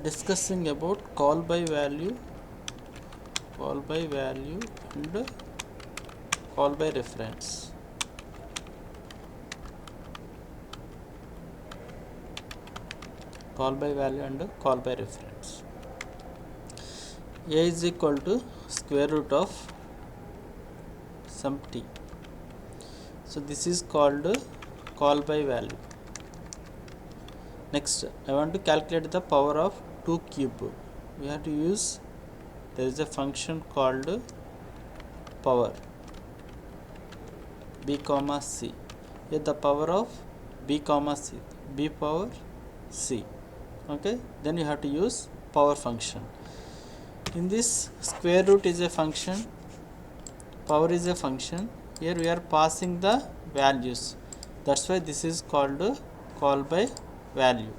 Discussing about call by value and call by reference. Call by value and call by reference. A is equal to square root of some t. So this is called call by value. Next, I want to calculate the power of 2 cube. We have to use, there is a function called power b comma c. Here the power of b comma c, b power c. Okay, then you have to use power function. In this, square root is a function, power is a function. Here we are passing the values. That's why this is called call by value.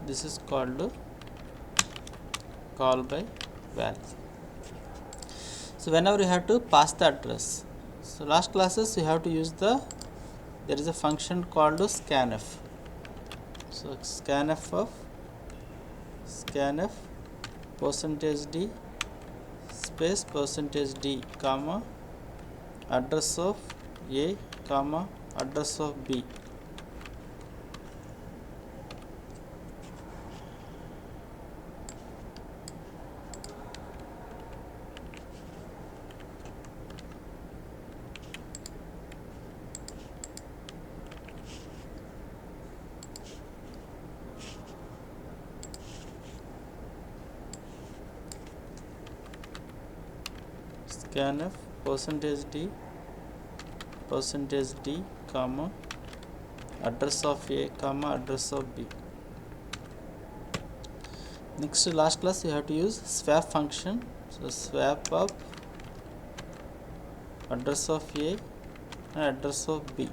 This is called call by value. So whenever you have to pass the address, so last classes you have to use there is a function called scanf. So scanf percentage d space percentage d comma address of a comma address of b. Scanf percentage d comma address of a comma address of b. Next, last class you have to use swap function. So swap of address of a and address of b,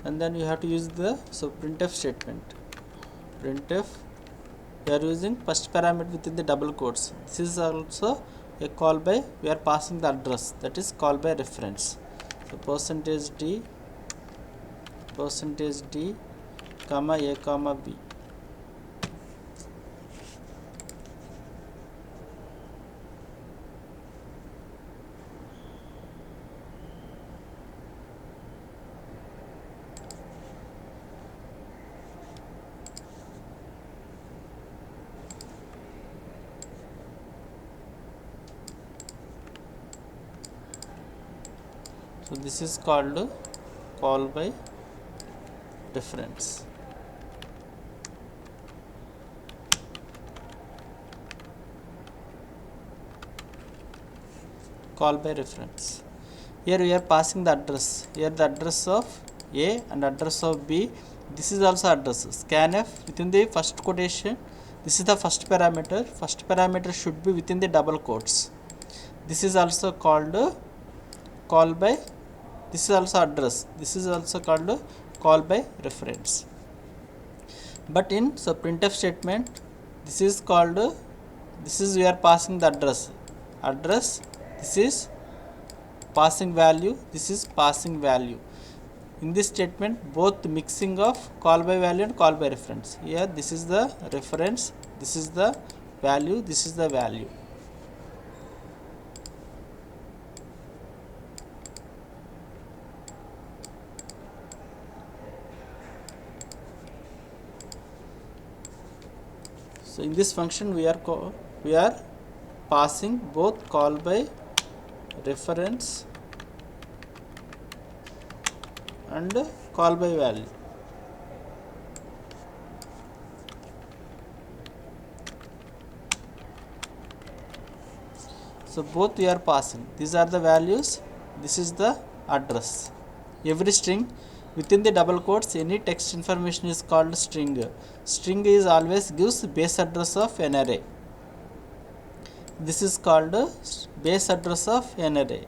and then you have to use the printf statement. Printf, we are using first parameter within the double quotes. This is also a call by, we are passing the address, that is call by reference. So percentage d comma a comma b. So this is called call by reference. Call by reference. Here we are passing the address. Here the address of A and address of B. This is also address. Scanf within the first quotation. This is the first parameter. First parameter should be within the double quotes. This is also called call by. This is also address. This is also called call by reference. But in printf statement, this is called, this is we are passing the address. This is passing value. This is passing value. In this statement, both mixing of call by value and call by reference. Here this is the reference. This is the value. This is the value. So in this function we are passing both call by reference and call by value. So both we are passing. These are the values. This is the address. Every string within the double quotes, any text information is called string. String is always gives base address of an array. This is called base address of an array.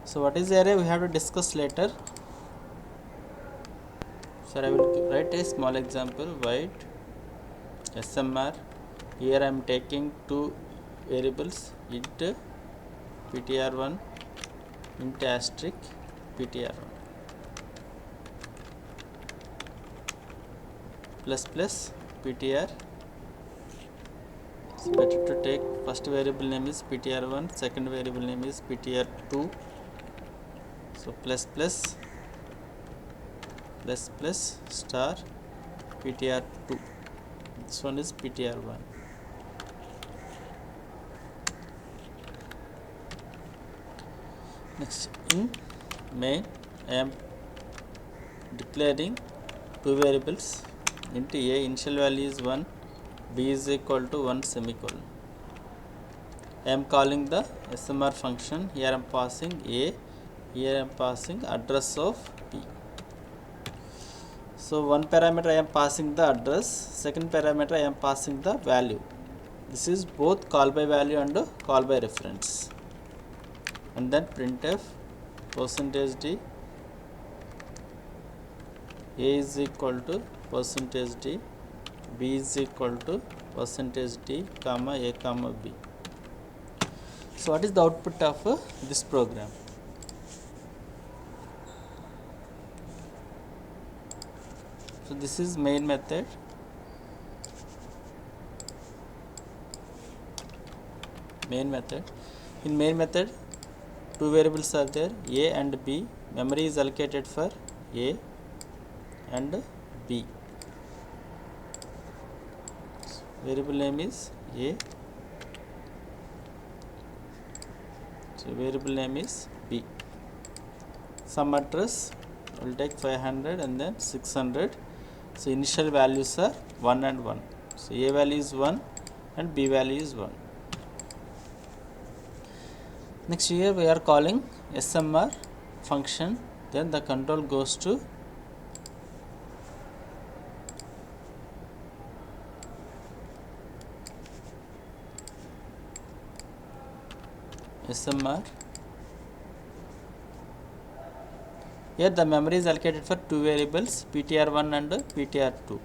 So what is array, we have to discuss later. So I will write a small example. Void smr. Here I am taking two variables, int ptr1, int asterisk ptr1, plus plus ptr. It's better to take first variable name is ptr1, second variable name is ptr2. So plus plus star ptr2. This one is ptr1. Next, in main I am declaring two variables. Int a, initial value is 1, b is equal to 1 semicolon. I am calling the smr function. Here I am passing a, here I am passing address of b. So one parameter I am passing the address, second parameter I am passing the value. This is both call by value and call by reference. And then printf %d a is equal to %d, b is equal to %d comma a comma b. So what is the output of this program? So this is main method. In main method, two variables are there, a and b. Memory is allocated for a and b. Variable name is a. So variable name is b. Some address will take 500 and then 600. So initial values are 1 and 1. So a value is 1 and b value is 1. Next, here we are calling smr function. Then the control goes to smr. Here the memory is allocated for two variables, ptr1 and ptr2.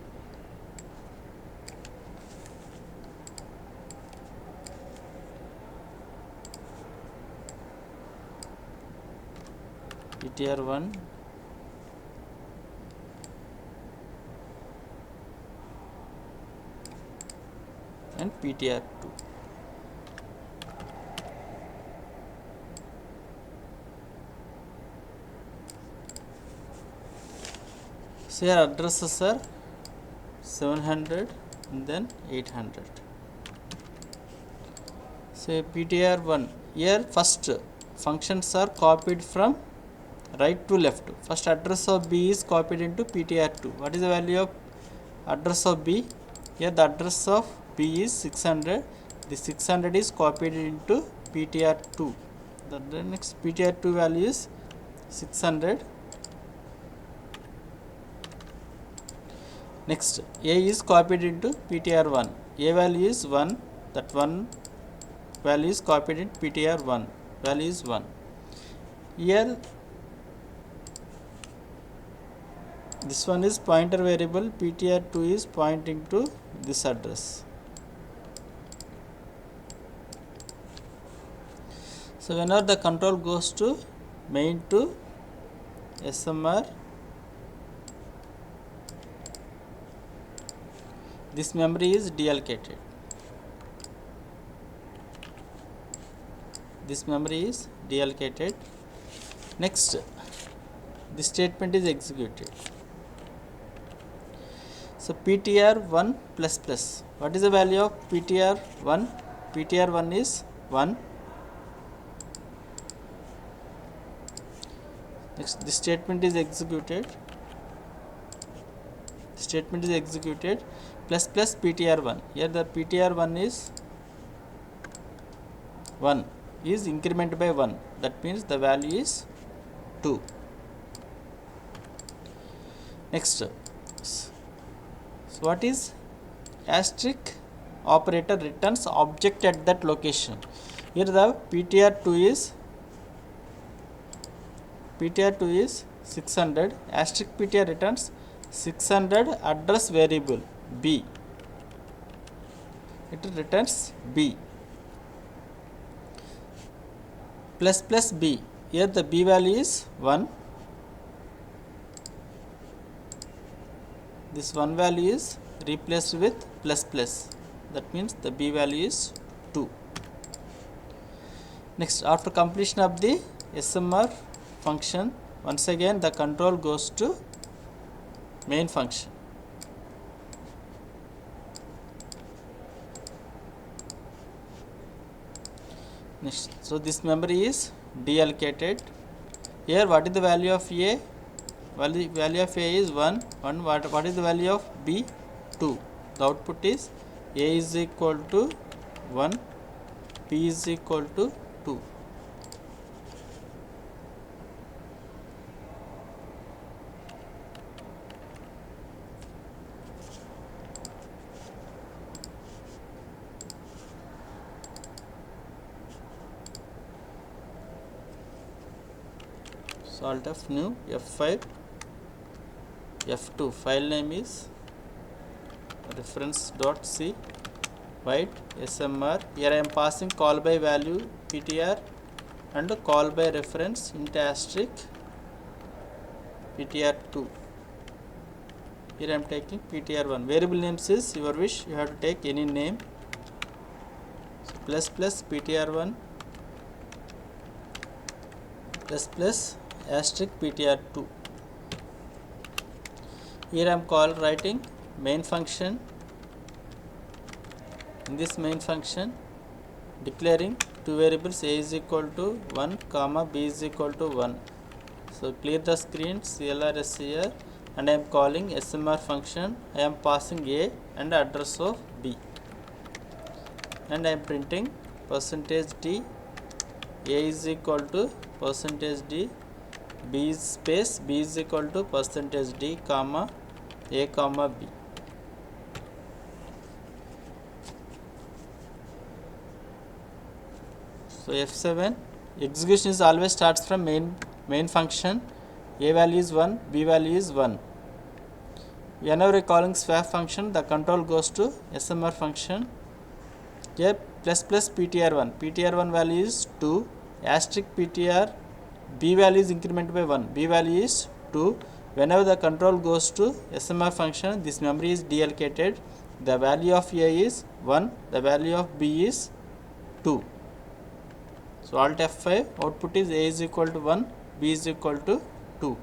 ptr1 and ptr2. So here addresses are 700 and then 800. So ptr1, here first functions are copied from right to left. First address of b is copied into ptr2. What is the value of address of b? Here the address of b is 600. The 600 is copied into ptr2. The next ptr2 value is 600. Next, a is copied into ptr1. A value is 1. That 1 value is copied in ptr1. Value is 1. Here this one is pointer variable, ptr2 is pointing to this address. So whenever the control goes to main to smr, this memory is deallocated. This memory is deallocated. Next, this statement is executed. So ptr1 plus plus. What is the value of ptr1? ptr1 is 1. Next, this statement is executed. Statement is executed plus plus ptr1. Here the ptr1 is 1 is increment by 1. That means the value is 2. Next, so what is asterisk operator returns object at that location. Here the ptr2 is 600, asterisk ptr returns 600 address variable b, it returns b plus b. Here the b value is 1, this 1 value is replaced with plus, that means the b value is 2. Next, after completion of the SMR function, once again the control goes to main function. Next, so this memory is deallocated. Here what is the value of a? Value of a is 1. What is the value of b? 2. The output is a is equal to 1, b is equal to 2. So alt F new F5 F2, file name is reference.c void smr. Here I am passing call by value ptr and call by reference into asterisk ptr2. Here I am taking ptr1. Variable names is your wish, you have to take any name. So plus ptr1 plus asterisk ptr2. Here I am writing main function. In this main function, declaring two variables, a is equal to 1 comma b is equal to 1. So clear the screen, CLRS here, and I am calling SMR function. I am passing a and address of b, and I am printing %d, a is equal to %d, b is space, b is equal to %d comma a comma b. So F7 execution is always starts from main function. A value is 1, b value is 1. Whenever we calling swap function, the control goes to SMR function. Here plus ptr1. ptr1 value is 2, asterisk ptr, b value is incremented by 1, b value is 2. Whenever the control goes to SMR function, this memory is deallocated. The value of a is 1, the value of b is 2. So alt F5, output is a is equal to 1, b is equal to 2.